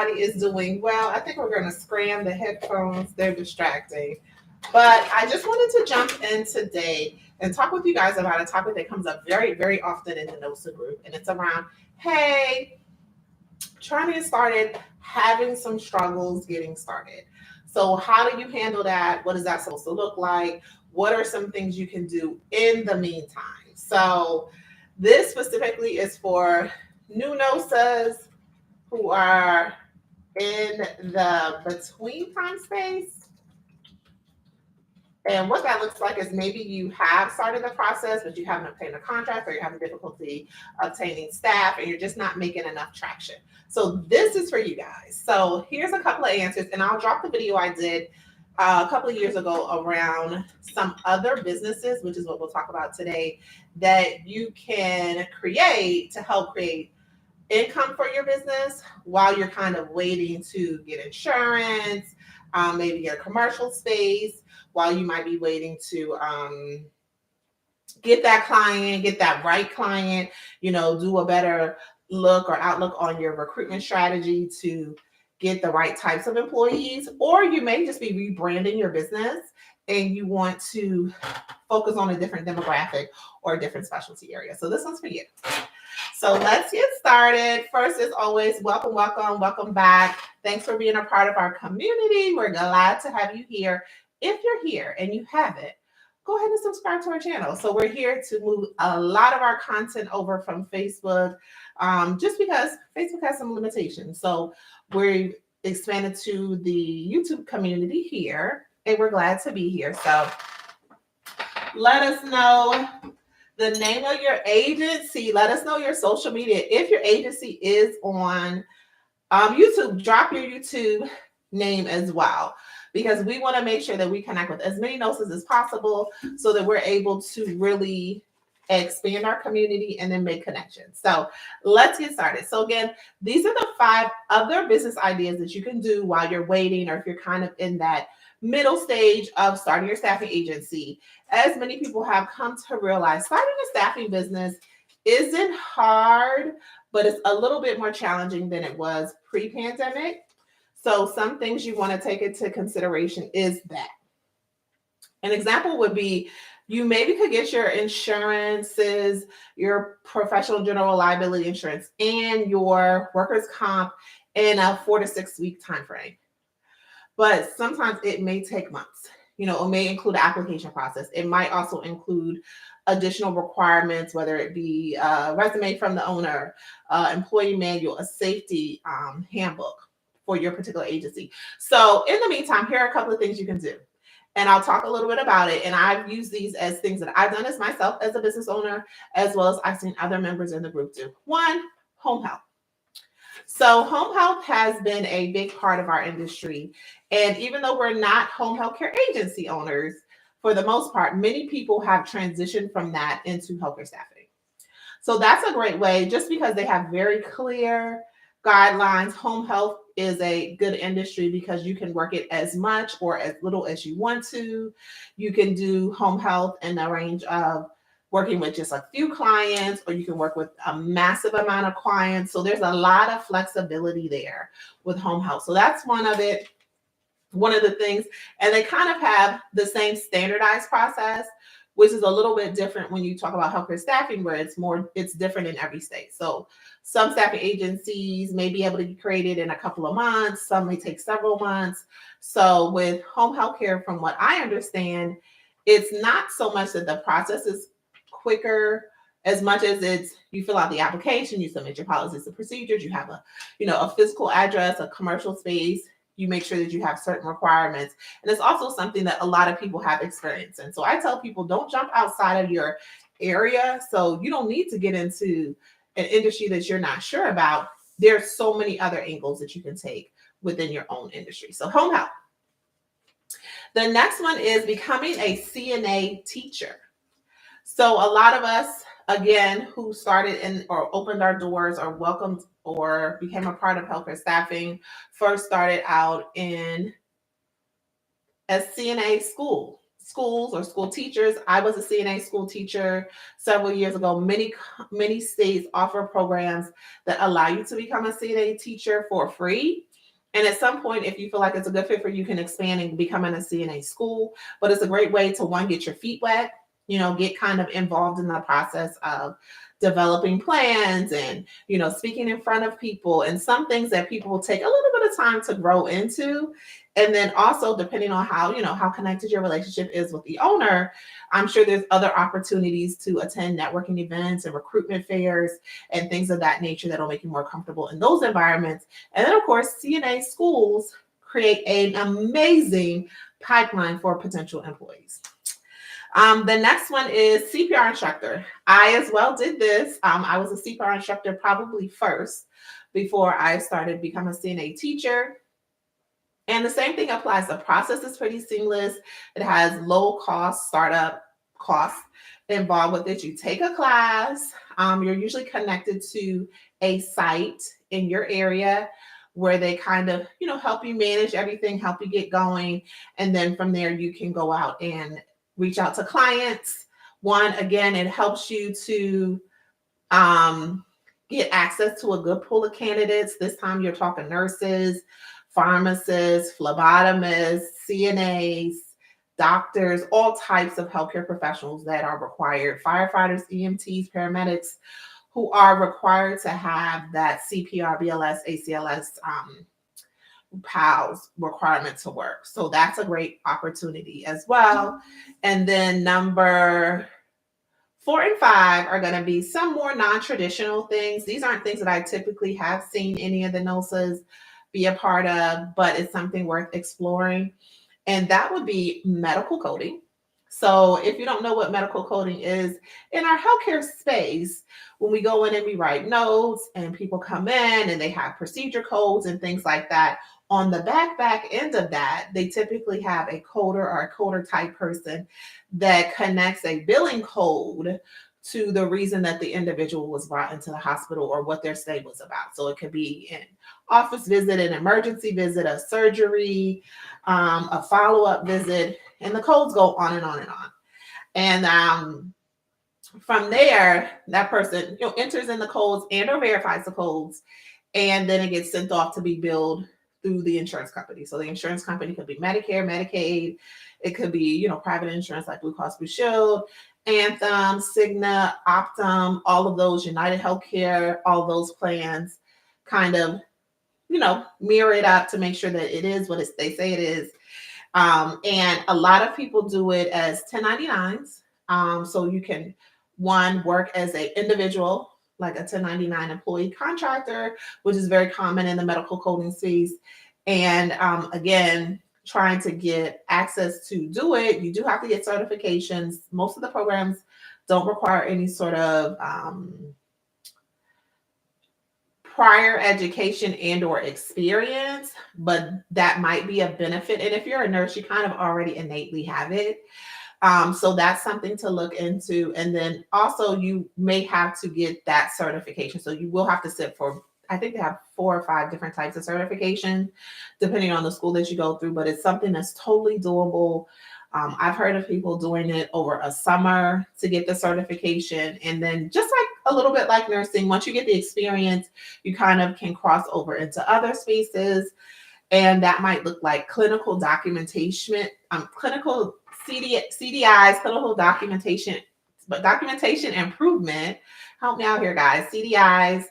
everybody is doing well. I think we're going to scram the headphones. They're distracting. But I just wanted to jump in today and talk with you guys about a topic that comes up very, very often in the NOSA group. And it's around, hey, trying to get started, having some struggles getting started. So, how do you handle that? What is that supposed to look like? What are some things you can do in the meantime? So, this specifically is for new NOSAs who are in the between time space. And what that looks like is maybe you have started the process, but you haven't obtained a contract, or you're having difficulty obtaining staff, and you're just not making enough traction. So this is for you guys. So here's a couple of answers, and I'll drop the video I did a couple of years ago around some other businesses, which is what we'll talk about today, that you can create to help create income for your business while you're kind of waiting to get insurance, maybe get a commercial space, while you might be waiting to get that client, get that right client, do a better look or outlook on your recruitment strategy to get the right types of employees. Or you may just be rebranding your business and you want to focus on a different demographic or a different specialty area. So this one's for you. So let's get started. First, as always, welcome back. Thanks for being a part of our community. We're glad to have you here. If you're here and you haven't, go ahead and subscribe to our channel. So we're here to move a lot of our content over from Facebook, just because Facebook has some limitations. So we're expanded to the YouTube community here, and we're glad to be here. So let us know the name of your agency. Let us know your social media. If your agency is on YouTube, drop your YouTube name as well, because we want to make sure that we connect with as many NOSAs as possible so that we're able to really expand our community and then make connections. So let's get started. So again, these are the 5 other business ideas that you can do while you're waiting, or if you're kind of in that middle stage of starting your staffing agency. As many people have come to realize, starting a staffing business isn't hard, but it's a little bit more challenging than it was pre-pandemic. So some things you want to take into consideration is that. An example would be, you maybe could get your insurances, your professional general liability insurance, and your workers' comp in a 4 to 6 week time frame. But sometimes it may take months. It may include an application process. It might also include additional requirements, whether it be a resume from the owner, employee manual, a safety handbook for your particular agency. So in the meantime, here are a couple of things you can do. And I'll talk a little bit about it. And I've used these as things that I've done as myself as a business owner, as well as I've seen other members in the group do. 1, home health. So home health has been a big part of our industry. And even though we're not home health care agency owners, for the most part, many people have transitioned from that into healthcare staffing. So that's a great way, just because they have very clear guidelines. Home health is a good industry because you can work it as much or as little as you want to. You can do home health in the range of working with just a few clients, or you can work with a massive amount of clients. So there's a lot of flexibility there with home health. So that's one of the things. And they kind of have the same standardized process, which is a little bit different when you talk about healthcare staffing, where it's different in every state. So some staffing agencies may be able to be created in a couple of months. Some may take several months. So with home health care, from what I understand, it's not so much that the process is quicker, as much as it's, you fill out the application, you submit your policies and procedures, you have a physical address, a commercial space, you make sure that you have certain requirements. And it's also something that a lot of people have experience in. So I tell people, don't jump outside of your area. So you don't need to get into an industry that you're not sure about. There's so many other angles that you can take within your own industry. So home health. The next one is becoming a CNA teacher. So a lot of us, again, who started in or opened our doors or welcomed or became a part of healthcare staffing, first started out in a CNA schools or school teachers. I was a CNA school teacher several years ago. Many states offer programs that allow you to become a CNA teacher for free. And at some point, if you feel like it's a good fit for you, you can expand and become in a CNA school. But it's a great way to, one, get your feet wet, get kind of involved in the process of developing plans and, speaking in front of people, and some things that people will take a little bit of time to grow into. And then also, depending on how connected your relationship is with the owner, I'm sure there's other opportunities to attend networking events and recruitment fairs and things of that nature that'll make you more comfortable in those environments. And then, of course, CNA schools create an amazing pipeline for potential employees. The next one is CPR instructor. I as well did this. I was a CPR instructor probably first before I started becoming a CNA teacher. And the same thing applies. The process is pretty seamless. It has low cost startup costs involved with it. You take a class. You're usually connected to a site in your area where they kind of, help you manage everything, help you get going. And then from there, you can go out and reach out to clients. One, again, it helps you to get access to a good pool of candidates. This time you're talking nurses, pharmacists, phlebotomists, CNAs, doctors, all types of healthcare professionals that are required, firefighters, EMTs, paramedics, who are required to have that CPR, BLS, ACLS, PALS requirement to work. So that's a great opportunity as well. And then number 4 and 5 are going to be some more non-traditional things. These aren't things that I typically have seen any of the NOSAs be a part of, but it's something worth exploring. And that would be medical coding. So if you don't know what medical coding is, in our healthcare space, when we go in and we write notes and people come in and they have procedure codes and things like that, on the back end of that, they typically have a coder or a coder type person that connects a billing code to the reason that the individual was brought into the hospital or what their stay was about. So it could be an office visit, an emergency visit, a surgery, a follow-up visit, and the codes go on and on and on. And from there, that person enters in the codes and or verifies the codes, and then it gets sent off to be billed through the insurance company. So the insurance company could be Medicare, Medicaid, it could be private insurance like Blue Cross Blue Shield, Anthem, Cigna, Optum, all of those, United Healthcare, all those plans kind of mirror it up to make sure that it is what they say it is. And a lot of people do it as 1099s. So you can, one, work as an individual, like a 1099 employee contractor, which is very common in the medical coding space. And again, trying to get access to do it, you do have to get certifications. Most of the programs don't require any sort of prior education and or experience, but that might be a benefit. And if you're a nurse, you kind of already innately have it. So that's something to look into. And then also you may have to get that certification. So you will have to sit for, I think they have 4 or 5 different types of certification, depending on the school that you go through, but it's something that's totally doable. I've heard of people doing it over a summer to get the certification. And then just like a little bit like nursing, once you get the experience, you kind of can cross over into other spaces. And that might look like clinical documentation, clinical CDIs, clinical documentation, but documentation improvement. Help me out here, guys. CDIs.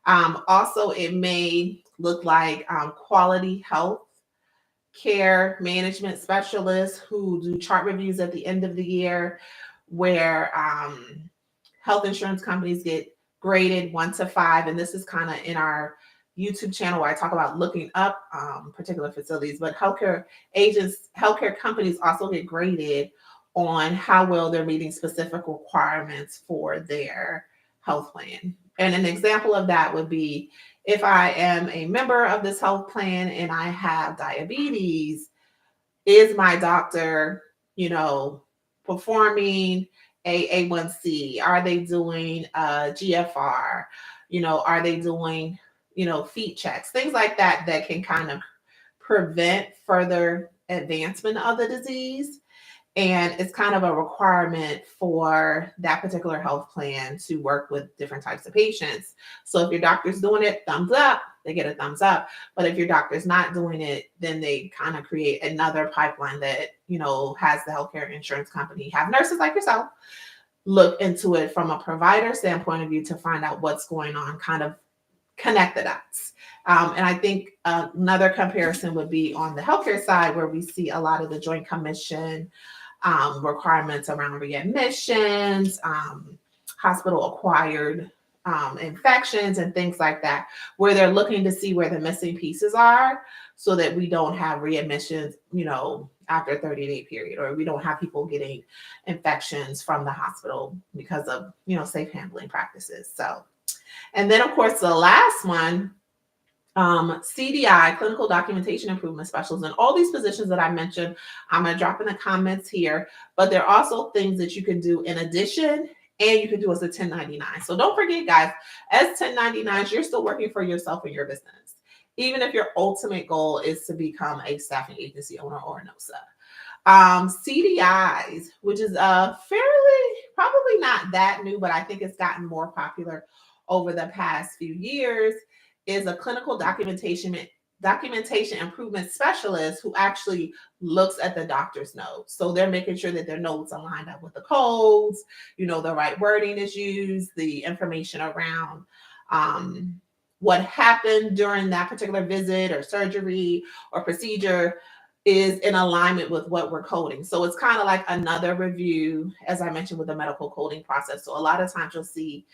Also, it may look like quality health care management specialists who do chart reviews at the end of the year, where health insurance companies get graded 1 to 5. And this is kind of in our YouTube channel where I talk about looking up particular facilities, but healthcare companies also get graded on how well they're meeting specific requirements for their health plan. And an example of that would be, if I am a member of this health plan and I have diabetes, is my doctor, performing A1C? Are they doing GFR? Are they doing, feet checks? Things like that that can kind of prevent further advancement of the disease. And it's kind of a requirement for that particular health plan to work with different types of patients. So if your doctor's doing it, thumbs up. they get a thumbs up. But if your doctor's not doing it, then they kind of create another pipeline that, has the healthcare insurance company, have nurses like yourself look into it from a provider standpoint of view to find out what's going on, kind of connect the dots. And I think another comparison would be on the healthcare side, where we see a lot of the Joint Commission requirements around readmissions, hospital acquired infections, and things like that, where they're looking to see where the missing pieces are so that we don't have readmissions, after a 30-day period, or we don't have people getting infections from the hospital because of, safe handling practices. So, and then of course, the last one, CDI, Clinical Documentation Improvement Specialist, and all these positions that I mentioned, I'm going to drop in the comments here, but there are also things that you can do in addition, and you can do as a 1099. So don't forget, guys, as 1099s, you're still working for yourself and your business, even if your ultimate goal is to become a staffing agency owner or a NOSA. CDIs, which is probably not that new, but I think it's gotten more popular over the past few years, is a clinical documentation improvement specialist who actually looks at the doctor's notes. So they're making sure that their notes are lined up with the codes, the right wording is used, the information around what happened during that particular visit or surgery or procedure is in alignment with what we're coding. So it's kind of like another review, as I mentioned, with the medical coding process. So a lot of times you'll see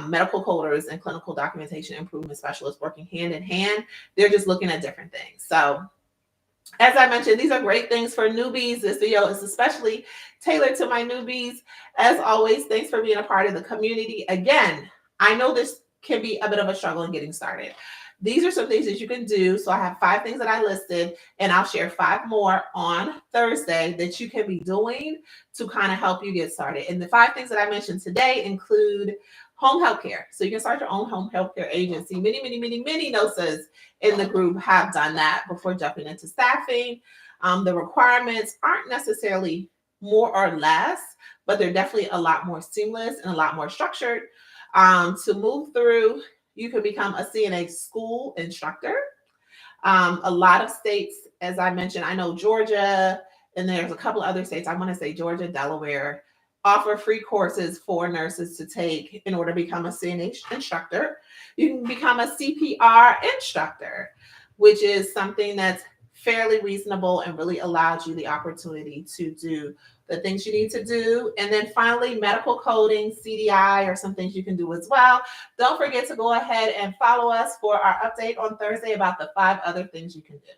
medical coders and clinical documentation improvement specialists working hand in hand. They're just looking at different things. So as I mentioned, these are great things for newbies. This video is especially tailored to my newbies. As always, thanks for being a part of the community. Again, I know this can be a bit of a struggle in getting started. These are some things that you can do. So I have 5 things that I listed, and I'll share 5 more on Thursday that you can be doing to kind of help you get started. And the 5 things that I mentioned today include home health care. So you can start your own home health care agency. Many NOSAs in the group have done that before jumping into staffing. The requirements aren't necessarily more or less, but they're definitely a lot more seamless and a lot more structured. To move through, you can become a CNA school instructor. A lot of states, as I mentioned, I know Georgia, and there's a couple other states, I want to say Georgia, Delaware, offer free courses for nurses to take in order to become a CNA instructor. You can become a CPR instructor, which is something that's fairly reasonable and really allows you the opportunity to do the things you need to do. And then finally, medical coding, CDI, are some things you can do as well. Don't forget to go ahead and follow us for our update on Thursday about the 5 other things you can do.